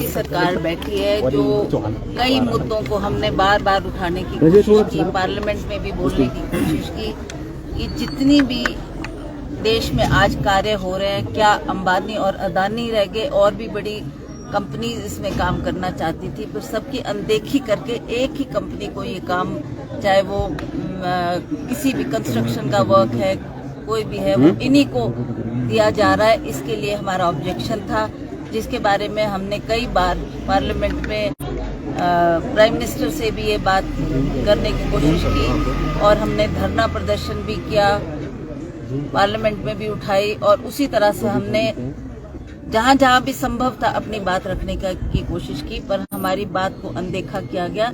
सरकार बैठी है जो कई मुद्दों को हमने बार बार उठाने की कोशिश की, पार्लियामेंट में भी बोलने की कोशिश की कि जितनी भी देश में आज कार्य हो रहे हैं, क्या अंबानी और अदानी रह गए, और भी बड़ी कंपनी इसमें काम करना चाहती थी, पर सबकी अनदेखी करके एक ही कंपनी को ये काम, चाहे वो किसी भी कंस्ट्रक्शन का वर्क है, कोई भी है, वो इन्हीं को दिया जा रहा है। इसके लिए हमारा ऑब्जेक्शन था, जिसके बारे में हमने कई बार पार्लियामेंट में प्राइम मिनिस्टर से भी ये बात करने की कोशिश की और हमने धरना प्रदर्शन भी किया, पार्लियामेंट में भी उठाई, और उसी तरह से हमने जहां जहां भी संभव था अपनी बात रखने की कोशिश की, पर हमारी बात को अनदेखा किया गया।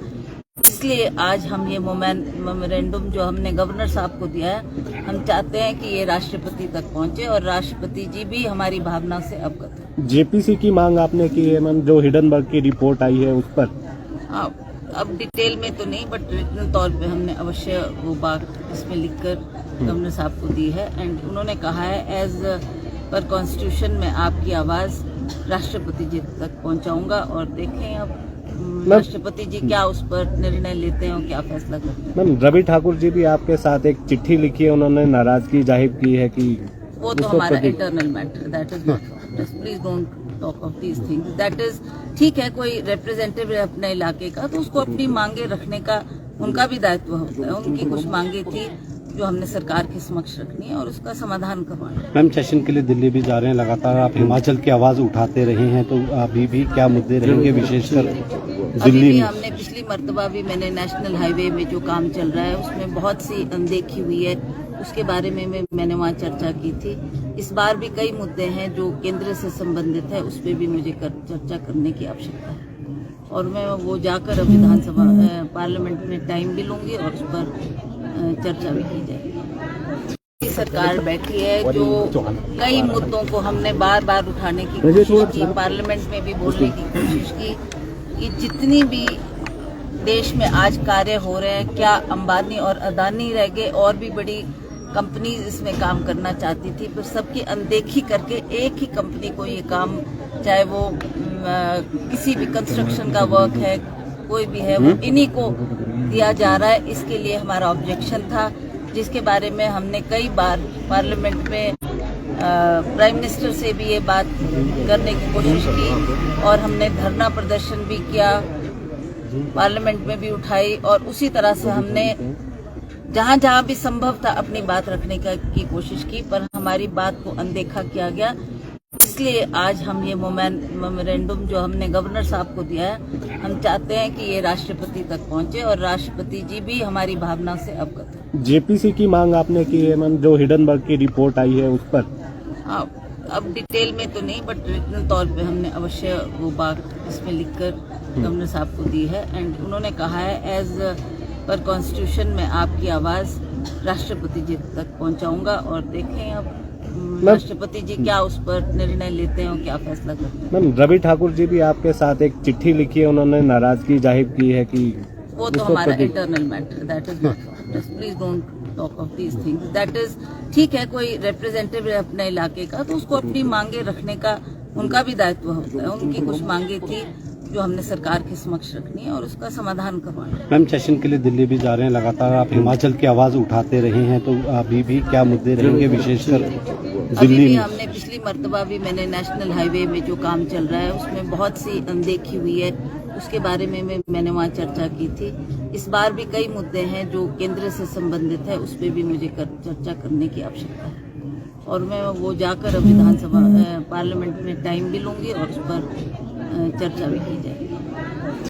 इसलिए आज हम ये मेमोरेंडम जो हमने गवर्नर साहब को दिया है, हम चाहते हैं कि ये राष्ट्रपति तक पहुंचे और राष्ट्रपति जी भी हमारी भावना से अवगत है। जेपीसी की मांग आपने की है मैम, जो हिडनबर्ग की रिपोर्ट आई है उस पर? हाँ, अब डिटेल में तो नहीं, बट रिटन तौर पे हमने अवश्य वो बात इसमें लिखकर गवर्नर साहब को दी है। एंड उन्होंने कहा है एज पर कॉन्स्टिट्यूशन में आपकी आवाज राष्ट्रपति जी तक पहुंचाऊंगा, और देखें अब राष्ट्रपति जी क्या उस पर निर्णय लेते हैं और क्या फैसला करते हैं। मैम, रवि ठाकुर जी भी आपके साथ एक चिट्ठी लिखी है, उन्होंने नाराजगी जाहिर की है कि वो तो हमारा internal matter, that is not, please don't talk of these things, that is ठीक है। कोई रिप्रेजेंटेटिव है अपने इलाके का, तो उसको अपनी मांगे रखने का उनका भी दायित्व होता है। उनकी कुछ मांगे थी जो हमने सरकार के समक्ष रखनी है और उसका समाधान करवाना है। मैम, सेशन के लिए दिल्ली भी जा रहे हैं लगातार, आप हिमाचल की आवाज उठाते रहे हैं, तो अभी भी क्या मुद्दे रहेंगे विशेषकर दिल्ली में? हमने पिछली मर्तबा भी मैंने नेशनल हाईवे में जो काम चल रहा है उसमें बहुत सी अनदेखी हुई है, उसके बारे में मैंने वहाँ चर्चा की थी। इस बार भी कई मुद्दे हैं जो केंद्र से संबंधित है, उस पर भी मुझे चर्चा करने की आवश्यकता है, और मैं वो जाकर अब विधानसभा पार्लियामेंट में टाइम भी लूंगी और उस पर चर्चा भी की जाएगी। सरकार बैठी है जो कई मुद्दों को हमने बार बार उठाने की कोशिश की, पार्लियामेंट में भी बोलने की कोशिश की कि जितनी भी देश में आज कार्य हो रहे हैं, क्या अंबानी और अदानी रह गए, और भी बड़ी कंपनी इसमें काम करना चाहती थी, पर सबकी अनदेखी करके एक ही कंपनी को ये काम, चाहे वो किसी भी कंस्ट्रक्शन का वर्क है, कोई भी है, वो इन्हीं को दिया जा रहा है। इसके लिए हमारा ऑब्जेक्शन था, जिसके बारे में हमने कई बार पार्लियामेंट में प्राइम मिनिस्टर से भी ये बात करने की कोशिश की और हमने धरना प्रदर्शन भी किया, पार्लियामेंट में भी उठाई, और उसी तरह से हमने जहां जहां भी संभव था अपनी बात रखने की कोशिश की, पर हमारी बात को अनदेखा किया गया। इसलिए आज हम ये मेमोरेंडम जो हमने गवर्नर साहब को दिया है, हम चाहते हैं कि ये राष्ट्रपति तक पहुंचे और राष्ट्रपति जी भी हमारी भावना से अवगत है। जेपीसी की मांग आपने की है मैम, जो हिडनबर्ग की रिपोर्ट आई है उस पर? हाँ, अब डिटेल में तो नहीं, बट रिटन तौर पे हमने अवश्य वो बात इसमें लिखकर गवर्नर साहब को दी है। एंड उन्होंने कहा है एज पर कॉन्स्टिट्यूशन में आपकी आवाज राष्ट्रपति जी तक पहुंचाऊंगा, और देखें अब राष्ट्रपति जी क्या उस पर निर्णय लेते हैं और क्या फैसला करते हैं। मैम, रवि ठाकुर जी भी आपके साथ एक चिट्ठी लिखी है, उन्होंने नाराजगी जाहिर की है कि वो तो हमारा internal matter, that is not, please don't talk of these things, that is ठीक है। कोई रिप्रेजेंटेटिव है अपने इलाके का, तो उसको अपनी मांगे रखने का उनका भी दायित्व होता है। उनकी कुछ मांगे थी जो हमने सरकार के समक्ष रखनी है और उसका समाधान करवाना है। मैम, सेशन के लिए दिल्ली भी जा रहे हैं लगातार, आप हिमाचल की आवाज उठाते रहे हैं, तो अभी भी क्या मुद्दे रहेंगे विशेषकर दिल्ली में? हमने पिछली मर्तबा भी मैंने नेशनल हाईवे में जो काम चल रहा है उसमें बहुत सी अनदेखी हुई है, उसके बारे में मैंने वहाँ चर्चा की थी। इस बार भी कई मुद्दे हैं जो केंद्र से संबंधित है, उस पर भी मुझे चर्चा करने की आवश्यकता है, और मैं वो जाकर अब विधानसभा पार्लियामेंट में टाइम भी लूंगी और उस पर चर्चा भी की जाएगी।